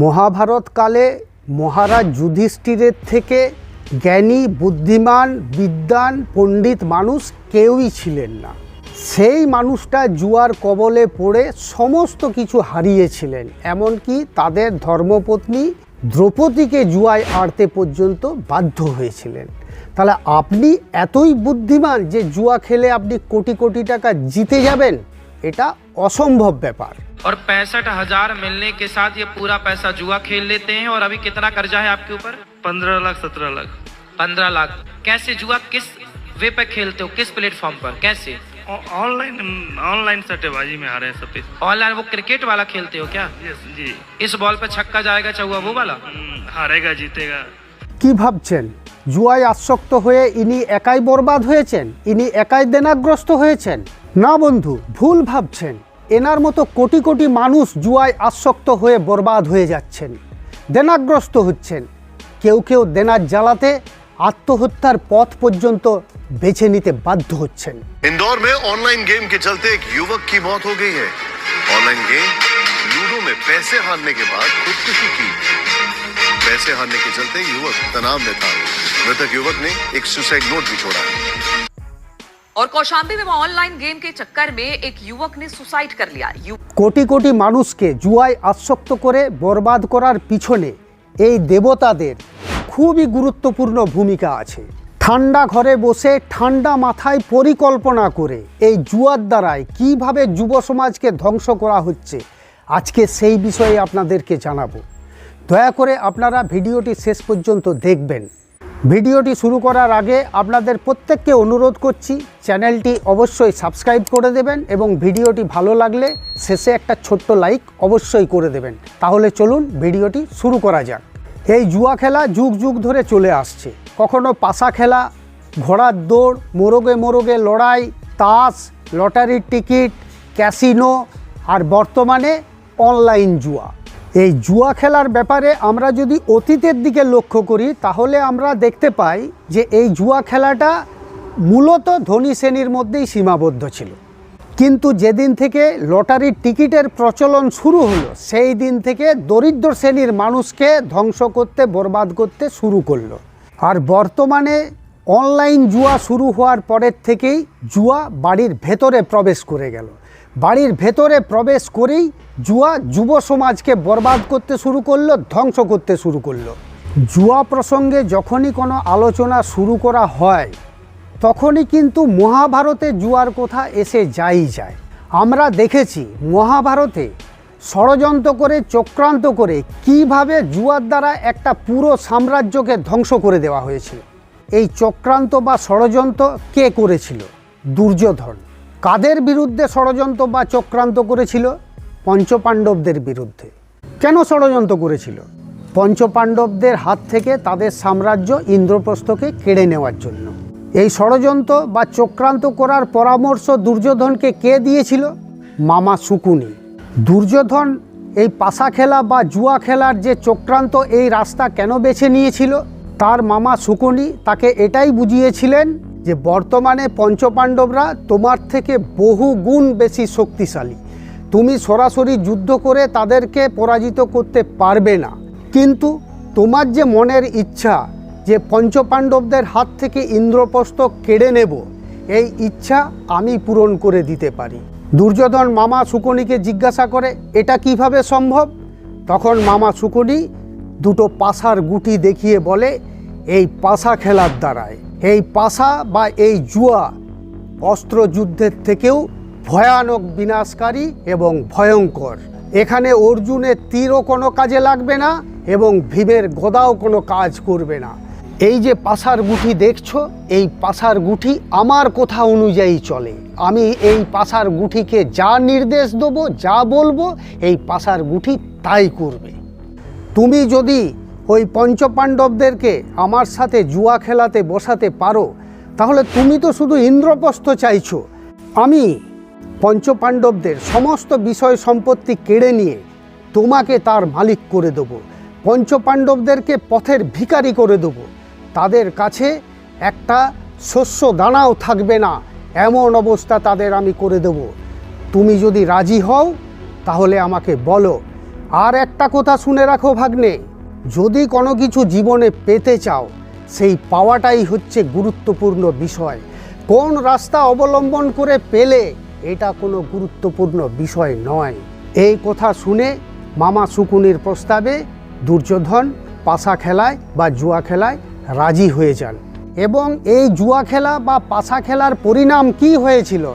মহাভারত কালে মহারাজ যুধিষ্ঠিরের থেকে জ্ঞানী বুদ্ধিমান বিদ্বান পণ্ডিত মানুষ কেউই ছিলেন না। সেই মানুষটা জুয়ার কবলে পড়ে সমস্ত কিছু হারিয়েছিলেন, এমনকি তাদের ধর্মপত্নী দ্রৌপদীকে জুয়ায় আড়তে পর্যন্ত বাধ্য হয়েছিলেন। তাহলে আপনি এতই বুদ্ধিমান যে জুয়া খেলে আপনি কোটি কোটি টাকা জিতে যাবেন, এটা অসম্ভব ব্যাপার। और 65,000 मिलने के साथ ये पूरा पैसा जुआ खेल लेते हैं। और अभी कितना कर्जा है आपके ऊपर? 15 लाख 17 लाख। 15 लाख। कैसे जुआ किस वे पे खेलते हो, किस प्लेटफॉर्म पर, कैसे? ऑनलाइन सट्टेबाजी में हारे हैं सब पैसे। ऑनलाइन वो क्रिकेट वाला खेलते हो क्या? यस जी। इस बॉल पे छक्का जाएगा चौका वो वाला? हारेगा जीतेगा। কি ভাবছেন জুয়ায় আসক্ত হয়ে ইনি একাই বরবাদ হয়েছেন, ইনি একাই দেনাগ্রস্ত হয়েছেন? না বন্ধু, ভুল ভাবছেন। এনার মতো কোটি কোটি মানুষ জুয়ায় আসক্ত হয়ে বরবাদ হয়ে যাচ্ছেন, দেনাগ্রস্ত হচ্ছেন। কেউ কেউ দেনার জ্বালাতে আত্মহত্যার পথ পর্যন্ত বেছে নিতে বাধ্য হচ্ছেন। इंदौर में ऑनलाइन गेम के चलते एक युवक की मौत हो गई है। ऑनलाइन गेम लूडो में पैसे हारने के बाद खुदकुशी की। पैसे हारने के चलते युवक तनाव में था। मृतक युवक ने एक सुसाइड नोट भी छोड़ा है। और कौशाम्बी में ऑनलाइन गेम के चक्कर में एक युवक ने सुसाइड कर लिया। কোটি কোটি মানুষকে জুয়ায় আসক্ত করে বরবাদ করার পিছনে এই দেবতাদের খুবই গুরুত্বপূর্ণ ভূমিকা আছে। ঠান্ডা ঘরে বসে ঠান্ডা মাথায় পরিকল্পনা করে এই জুয়ার দ্বারাই কিভাবে যুব সমাজকে ধ্বংস করা হচ্ছে, আজকে সেই বিষয়ে আপনাদেরকে জানাবো। দয়া করে আপনারা ভিডিওটি শেষ পর্যন্ত দেখবেন। ভিডিওটি শুরু করার আগে আপনাদের প্রত্যেককে অনুরোধ করছি, চ্যানেলটি অবশ্যই সাবস্ক্রাইব করে দেবেন এবং ভিডিওটি ভালো লাগলে শেষে একটা ছোট্ট লাইক অবশ্যই করে দেবেন। তাহলে চলুন ভিডিওটি শুরু করা যাক। এই জুয়া খেলা যুগ যুগ ধরে চলে আসছে। কখনো পাশা খেলা, ঘোড়ার দৌড়, মোরগে মোরগে লড়াই, তাস, লটারির টিকিট, ক্যাসিনো, আর বর্তমানে অনলাইন জুয়া। এই জুয়া খেলার ব্যাপারে আমরা যদি অতীতের দিকে লক্ষ্য করি তাহলে আমরা দেখতে পাই যে এই জুয়া খেলাটা মূলত ধনী শ্রেণীর মধ্যেই সীমাবদ্ধ ছিল। কিন্তু যেদিন থেকে লটারির টিকিটের প্রচলন শুরু হলো সেই দিন থেকে দরিদ্র শ্রেণীর মানুষকে ধ্বংস করতে বরবাদ করতে শুরু করলো। আর বর্তমানে অনলাইন জুয়া শুরু হওয়ার পরের থেকেই জুয়া বাড়ির ভেতরে প্রবেশ করে গেল। বাড়ির ভেতরে প্রবেশ করেই জুয়া যুব সমাজকে বরবাদ করতে শুরু করলো, ধ্বংস করতে শুরু করলো। জুয়া প্রসঙ্গে যখনই কোনো আলোচনা শুরু করা হয় তখনই কিন্তু মহাভারতে জুয়ার কথা এসে যায়। আমরা দেখেছি মহাভারতে ষড়যন্ত্র করে চক্রান্ত করে কিভাবে জুয়ার দ্বারা একটা পুরো সাম্রাজ্যকে ধ্বংস করে দেওয়া হয়েছিল। এই চক্রান্ত বা ষড়যন্ত্র কে করেছিল? দুর্যোধন। কাদের বিরুদ্ধে ষড়যন্ত্র বা চক্রান্ত করেছিল? পঞ্চপাণ্ডবদের বিরুদ্ধে। কেন ষড়যন্ত্র করেছিল? পঞ্চপাণ্ডবদের হাত থেকে তাদের সাম্রাজ্য ইন্দ্রপ্রস্থকে কেড়ে নেওয়ার জন্য। এই ষড়যন্ত্র বা চক্রান্ত করার পরামর্শ দুর্যোধনকে কে দিয়েছিল? মামা শকুনি। দুর্যোধন এই পাশা খেলা বা জুয়া খেলার যে চক্রান্ত, এই রাস্তা কেন বেছে নিয়েছিল? তার মামা শকুনি তাকে এটাই বুঝিয়েছিলেন যে বর্তমানে পঞ্চপাণ্ডবরা তোমার থেকে বহু গুণ বেশি শক্তিশালী। তুমি সরাসরি যুদ্ধ করে তাদেরকে পরাজিত করতে পারবে না, কিন্তু তোমার যে মনের ইচ্ছা যে পঞ্চপাণ্ডবদের হাত থেকে ইন্দ্রপ্রস্থ কেড়ে নেব, এই ইচ্ছা আমি পূরণ করে দিতে পারি। দুর্যোধন মামা শকুনিকে জিজ্ঞাসা করে এটা কিভাবে সম্ভব? তখন মামা শকুনি দুটো পাশার গুটি দেখিয়ে বলে এই পাশা খেলার দ্বারায়। এই পাশা বা এই জুয়া অস্ত্রযুদ্ধের থেকেও ভয়ানক বিনাশকারী এবং ভয়ঙ্কর। এখানে অর্জুনের তীরও কোনো কাজে লাগবে না এবং ভীমের গদাও কোনো কাজ করবে না। এই যে পাশার গুটি দেখছো, এই পাশার গুটি আমার কথা অনুযায়ী চলে। আমি এই পাশার গুটিকে যা নির্দেশ দেবো, যা বলবো, এই পাশার গুটি তাই করবে। তুমি যদি ওই পঞ্চপাণ্ডবদেরকে আমার সাথে জুয়া খেলাতে বসাতে পারো তাহলে তুমি তো শুধু ইন্দ্রপ্রস্থ চাইছো। আমি পঞ্চপাণ্ডবদের সমস্ত বিষয় সম্পত্তি কেড়ে নিয়ে তোমাকে তার মালিক করে দেবো। পঞ্চপাণ্ডবদেরকে পথের ভিখারি করে দেবো। তাদের কাছে একটা শস্য দানাও থাকবে না, এমন অবস্থা তাদের আমি করে দেব। তুমি যদি রাজি হও তাহলে আমাকে বলো, আর একটা কথা শুনে রাখো ভাগ্নে, যদি কোনো কিছু জীবনে পেতে চাও সেই পাওয়াটাই হচ্ছে গুরুত্বপূর্ণ বিষয়। কোন রাস্তা অবলম্বন করে পেলে এটা কোনো গুরুত্বপূর্ণ বিষয় নয়। এই কথা শুনে মামা শকুনির প্রস্তাবে দুর্যোধন পাশা খেলায় বা জুয়া খেলায় রাজি হয়ে যান এবং এই জুয়া খেলা বা পাশা খেলার পরিণাম কি হয়েছিল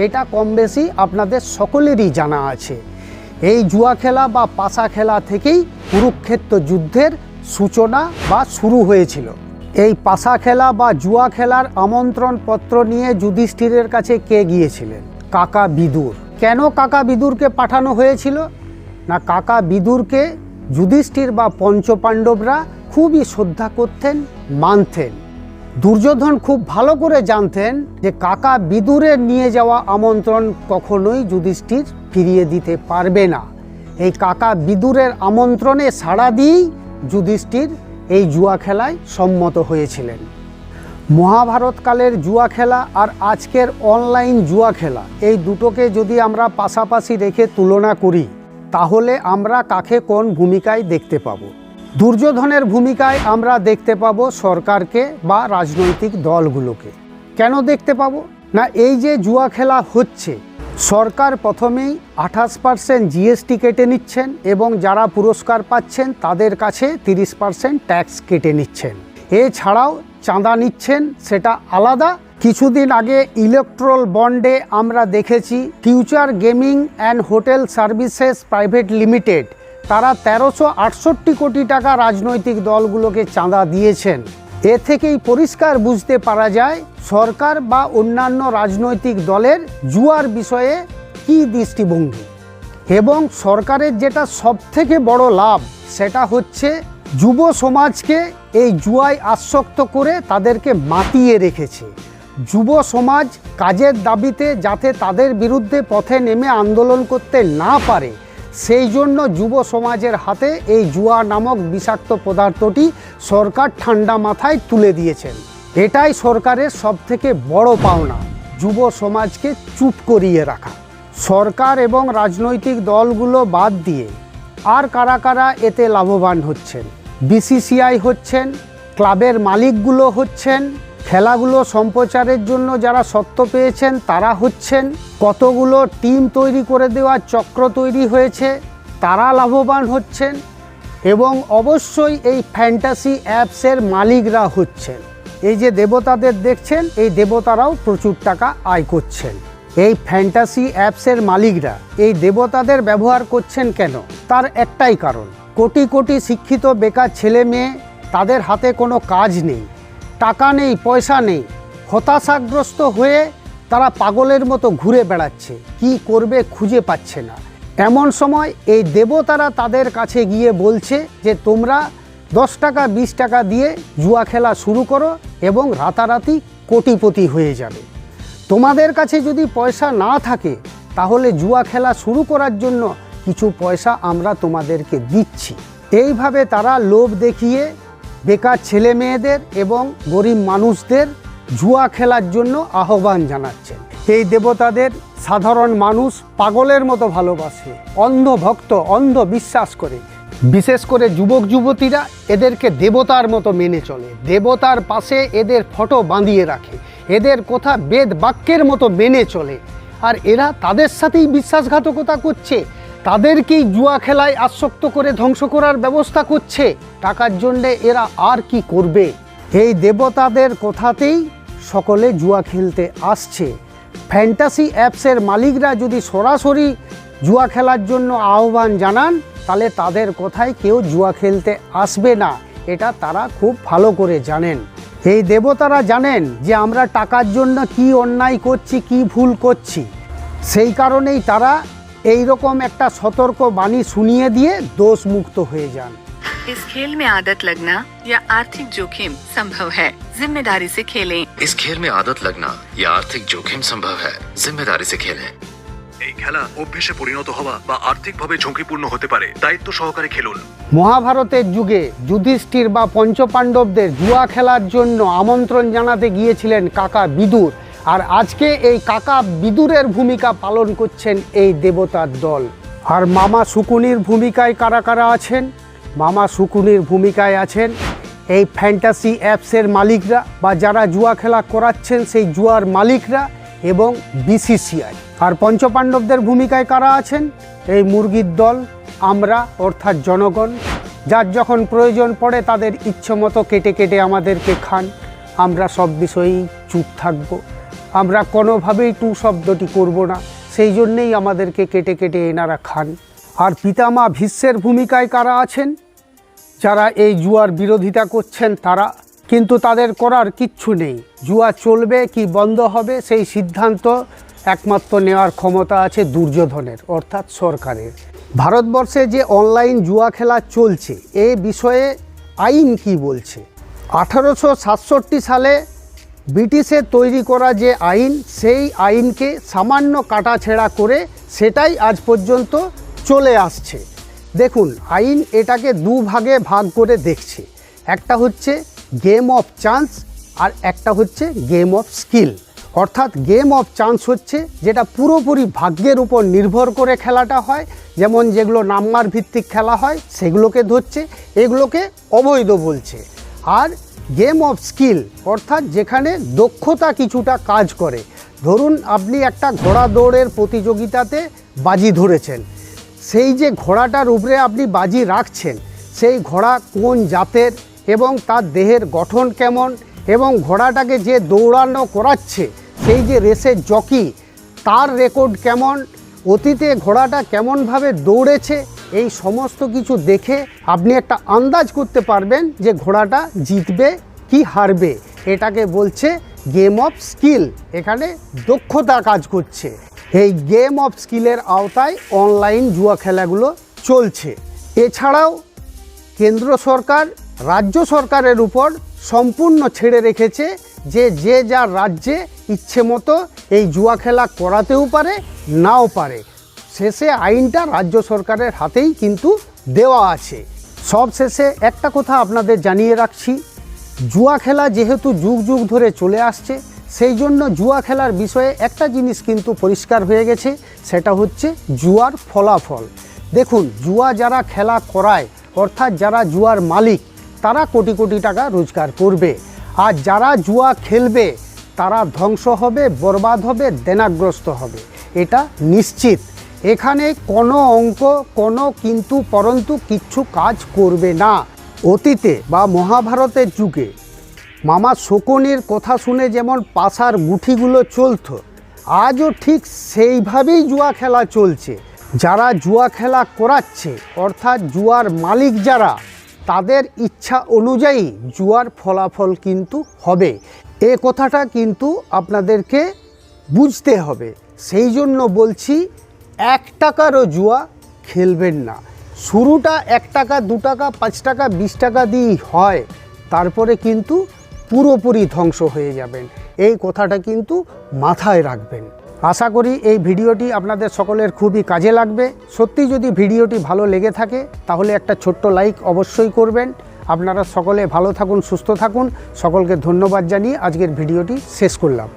এটা কম বেশি আপনাদের সকলেরই জানা আছে। এই জুয়া খেলা বা পাশা খেলা থেকেই কুরুক্ষেত্র যুদ্ধের সূচনা বা শুরু হয়েছিল। এই পাশা খেলা বা জুয়া খেলার আমন্ত্রণ পত্র নিয়ে যুধিষ্ঠিরের কাছে কে গিয়েছিলেন? কাকা বিদুর। কেন কাকা বিদুরকে পাঠানো হয়েছিল? না, কাকা বিদুরকে যুধিষ্ঠির বা পঞ্চপাণ্ডবরা খুবই শ্রদ্ধা করতেন, মানতেন। দুর্যোধন খুব ভালো করে জানতেন যে কাকা বিদুরের নিয়ে যাওয়া আমন্ত্রণ কখনোই যুধিষ্ঠির ফিরিয়ে দিতে পারবে না। এই কাকা বিদুরের আমন্ত্রণে সাড়া দিয়েই যুধিষ্ঠির এই জুয়া খেলায় সম্মত হয়েছিলেন। মহাভারতকালের জুয়া খেলা আর আজকের অনলাইন জুয়া খেলা, এই দুটোকে যদি আমরা পাশাপাশি রেখে তুলনা করি তাহলে আমরা কাকে কোন ভূমিকায় দেখতে পাবো? দুর্যোধনের ভূমিকায় আমরা দেখতে পাবো সরকারকে বা রাজনৈতিক দলগুলোকে। কেন দেখতে পাবো? না, এই যে জুয়া খেলা হচ্ছে, সরকার প্রথমেই 28% জিএসটি কেটে নিচ্ছেন এবং যারা পুরস্কার পাচ্ছেন তাদের কাছে 30% ট্যাক্স কেটে নিচ্ছেন। এছাড়াও চাঁদা নিচ্ছেন, সেটা আলাদা। কিছুদিন আগে ইলেকট্রাল বন্ডে আমরা দেখেছি future gaming and hotel services private limited তারা 1368 কোটি টাকা রাজনৈতিক দলগুলোকে চাঁদা দিয়েছেন। এ থেকেই পরিষ্কার বুঝতে পারা যায় সরকার বা অন্যান্য রাজনৈতিক দলের জুয়ার বিষয়ে কী দৃষ্টিভঙ্গি। এবং সরকারের যেটা সবথেকে বড় লাভ সেটা হচ্ছে যুব সমাজকে এই জুয়ায় আসক্ত করে তাদেরকে মাতিয়ে রেখেছে। যুব সমাজ কাজের দাবিতে যাতে তাদের বিরুদ্ধে পথে নেমে আন্দোলন করতে না পারে সেই জন্য যুব সমাজের হাতে এই জুয়া নামক বিষাক্ত পদার্থটি সরকার ঠান্ডা মাথায় তুলে দিয়েছেন। এটাই সরকারের সবথেকে বড় পাওনা, যুব সমাজকে চুপ করিয়ে রাখা। সরকার এবং রাজনৈতিক দলগুলো বাদ দিয়ে আর কারা কারা এতে লাভবান হচ্ছেন? বিসিসিআই হচ্ছেন, ক্লাবের মালিকগুলো হচ্ছেন, খেলাগুলো সম্প্রচারের জন্য যারা সত্ত্ব পেয়েছেন তারা হচ্ছেন, কতগুলো টিম তৈরি করে দেওয়ার চক্র তৈরি হয়েছে তারা লাভবান হচ্ছেন, এবং অবশ্যই এই ফ্যান্টাসি অ্যাপসের মালিকরা হচ্ছেন। এই যে দেবতাদের দেখছেন, এই দেবতারাও প্রচুর টাকা আয় করছেন। এই ফ্যান্টাসি অ্যাপসের মালিকরা এই দেবতাদের ব্যবহার করছেন কেন? তার একটাই কারণ, কোটি কোটি শিক্ষিত বেকার ছেলে মেয়ে, তাদের হাতে কোনো কাজ নেই, টাকা নেই, পয়সা নেই, হতাশাগ্রস্ত হয়ে তারা পাগলের মতো ঘুরে বেড়াচ্ছে, কি করবে খুঁজে পাচ্ছে না। এমন সময় এই দেবতারা তাদের কাছে গিয়ে বলছে যে তোমরা 10 টাকা 20 টাকা দিয়ে জুয়া খেলা শুরু করো এবং রাতারাতি কোটিপতি হয়ে যাবে। তোমাদের কাছে যদি পয়সা না থাকে তাহলে জুয়া খেলা শুরু করার জন্য কিছু পয়সা আমরা তোমাদেরকে দিচ্ছি। এইভাবে তারা লোভ দেখিয়ে বেকার ছেলে মেয়েদের এবং গরিব মানুষদের জুয়া খেলার জন্য আহ্বান জানাচ্ছেন। এই দেবতাদের সাধারণ মানুষ পাগলের মতো ভালোবাসে, অন্ধ ভক্ত, অন্ধ বিশ্বাস করে। বিশেষ করে যুবক যুবতীরা এদেরকে দেবতার মতো মেনে চলে, দেবতার পাশে এদের ফটো বাঁধিয়ে রাখে, এদের কথা বেদ বাক্যের মতো মেনে চলে। আর এরা তাদের সাথেই বিশ্বাসঘাতকতা করছে, তাদেরকেই জুয়া খেলায় আসক্ত করে ধ্বংস করার ব্যবস্থা করছে। টাকার জন্যে এরা আর কি করবে? এই দেবতাদের কথাতেই সকলে জুয়া খেলতে আসছে। ফ্যান্টাসি অ্যাপসের মালিকরা যদি সরাসরি জুয়া খেলার জন্য আহ্বান জানান তাহলে তাদের কথায় কেউ জুয়া খেলতে আসবে না, এটা তারা খুব ভালো করে জানেন। এই দেবতারা জানেন যে আমরা টাকার জন্য কি অন্যায় করছি, কি ভুল করছি। সেই কারণেই তারা এই রকম একটা সতর্ক বাণী শুনিয়ে দিয়ে দোষ মুক্ত হয়ে যান। इस खेल में आदत लगना या आर्थिक जोखिम संभव है, जिम्मेदारी से खेलें। इस खेल में आदत लगना या आर्थिक जोखिम संभव है, जिम्मेदारी से खेलें। এই খেলা অভ্যেসে পরিণত হওয়া বা আর্থিকভাবে ঝুঁকিপূর্ণ হতে পারে, দায়িত্ব সহকারে খেলুন। মহাভারতের যুগে যুধিষ্ঠির বা পঞ্চপাণ্ডবদের জুয়া খেলার জন্য আমন্ত্রণ জানাতে গিয়েছিলেন কাকা বিদুর, আর আজকে এই কাকা বিদুরের ভূমিকা পালন করছেন এই দেবতার দল। আর মামা শকুনির ভূমিকায় কারা কারা আছেন? মামা শকুনির ভূমিকায় আছেন এই ফ্যান্টাসি অ্যাপসের মালিকরা বা যারা জুয়া খেলা করাচ্ছেন সেই জুয়ার মালিকরা এবং বিসিসিআই। আর পঞ্চপাণ্ডবদের ভূমিকায় কারা আছেন? এই মুরগির দল, আমরা অর্থাৎ জনগণ, যার যখন প্রয়োজন পড়ে তাদের ইচ্ছে মতো কেটে কেটে আমাদেরকে খান। আমরা সব বিষয়েই চুপ থাকব, আমরা কোনোভাবেই টু শব্দটি করব না, সেই জন্যেই আমাদেরকে কেটে কেটে এনারা খান। আর পিতামা ভীষ্মের ভূমিকায় কারা আছেন? যারা এই জুয়ার বিরোধিতা করছেন তারা, কিন্তু তাদের করার কিচ্ছু নেই। জুয়া চলবে কি বন্ধ হবে সেই সিদ্ধান্ত একমাত্র নেওয়ার ক্ষমতা আছে দুর্যোধনের অর্থাৎ সরকারের। ভারতবর্ষে যে অনলাইন জুয়া খেলা চলছে এ বিষয়ে আইন কি বলছে? 1867 সালে ব্রিটিশের তৈরি করা যে আইন, সেই আইনকে সামান্য কাটাছেঁড়া করে সেটাই আজ পর্যন্ত চলে আসছে। দেখুন, আইন এটাকে দুভাগে ভাগ করে দেখছে। একটা হচ্ছে গেম অফ চান্স আর একটা হচ্ছে গেম অফ স্কিল। অর্থাৎ গেম অফ চান্স হচ্ছে যেটা পুরোপুরি ভাগ্যের উপর নির্ভর করে খেলাটা হয়, যেমন যেগুলো নাম্বার ভিত্তিক খেলা হয় সেগুলোকে ধরছে, এগুলোকে অবৈধ বলছে। আর গেম অফ স্কিল অর্থাৎ যেখানে দক্ষতা কিছুটা কাজ করে। ধরুন আপনি একটা ঘোড়া দৌড়ের প্রতিযোগিতাতে বাজি ধরেছেন, সেই যে ঘোড়াটার উপরে আপনি বাজি রাখছেন সেই ঘোড়া কোন জাতের এবং তার দেহের গঠন কেমন এবং ঘোড়াটাকে যে দৌড়ানো করাচ্ছে সেই যে রেসের জকি তার রেকর্ড কেমন, অতীতে ঘোড়াটা কেমনভাবে দৌড়েছে, এই সমস্ত কিছু দেখে আপনি একটা আন্দাজ করতে পারবেন যে ঘোড়াটা জিতবে কি হারবে। এটাকে বলছে গেম অফ স্কিল। এখানে দক্ষতা কাজ করছে। এই গেম অফ স্কিলের আওতায় অনলাইন জুয়া খেলাগুলো চলছে। এছাড়াও কেন্দ্র সরকার রাজ্য সরকারের উপর সম্পূর্ণ ছেড়ে রেখেছে যে যে যার রাজ্যে ইচ্ছে মতো এই জুয়া খেলা করাতেও পারে নাও পারে। শেষে আইনটা রাজ্য সরকারের হাতেই কিন্তু দেওয়া আছে। সব শেষে একটা কথা আপনাদের জানিয়ে রাখছি, জুয়া খেলা যেহেতু যুগ যুগ ধরে চলে আসছে সেই জন্য জুয়া খেলার বিষয়ে একটা জিনিস কিন্তু পরিষ্কার হয়ে গেছে, সেটা হচ্ছে জুয়ার ফলাফল। দেখুন, জুয়া যারা খেলা করায় অর্থাৎ যারা জুয়ার মালিক তারা কোটি কোটি টাকা রোজগার করবে, আর যারা জুয়া খেলবে তারা ধ্বংস হবে, বরবাদ হবে, দেনাগ্রস্ত হবে, এটা নিশ্চিত। এখানে কোনো অঙ্ক কোনো কিন্তু পরন্তু কিচ্ছু কাজ করবে না। অতীতে বা মহাভারতের যুগে মামা শকুনির কথা শুনে যেমন পাশার গুঠিগুলো চলতো, আজও ঠিক সেইভাবেই জুয়া খেলা চলছে। যারা জুয়া খেলা করাচ্ছে অর্থাৎ জুয়ার মালিক যারা, তাদের ইচ্ছা অনুযায়ী জুয়ার ফলাফল কিন্তু হবে। এ কথাটা কিন্তু আপনাদেরকে বুঝতে হবে। সেই জন্য বলছি 1 টাকারও জুয়া খেলবেন না। শুরুটা 1 টাকা 2 টাকা 5 টাকা 20 টাকা দিয়েই হয়, তারপরে কিন্তু পুরোপুরি ধ্বংস হয়ে যাবেন। এই কথাটা কিন্তু মাথায় রাখবেন। আশা করি এই ভিডিওটি আপনাদের সকলের খুবই কাজে লাগবে। সত্যি যদি ভিডিওটি ভালো লেগে থাকে তাহলে একটা ছোট্ট লাইক অবশ্যই করবেন। আপনারা সকলে ভালো থাকুন, সুস্থ থাকুন। সকলকে ধন্যবাদ জানিয়ে আজকের ভিডিওটি শেষ করলাম।